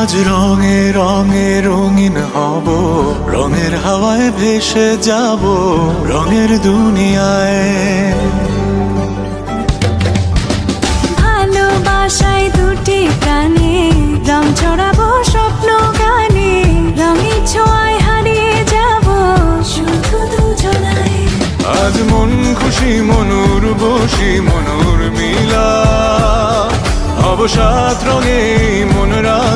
আজ রঙে রঙে রঙিন হব, রঙের হাওয়ায় ভেসে যাব রঙের দুনিয়ায়। ভালোবাসায় দুটি প্রাণে রং ছড়াবো স্বপ্ন গানে, রঙের ছোঁয়ায় হারিয়ে যাব শুধু দুজনায়। আজ মন খুশি মনুর বসি মনুর মিলা, অবসাদ রঙে মন রাত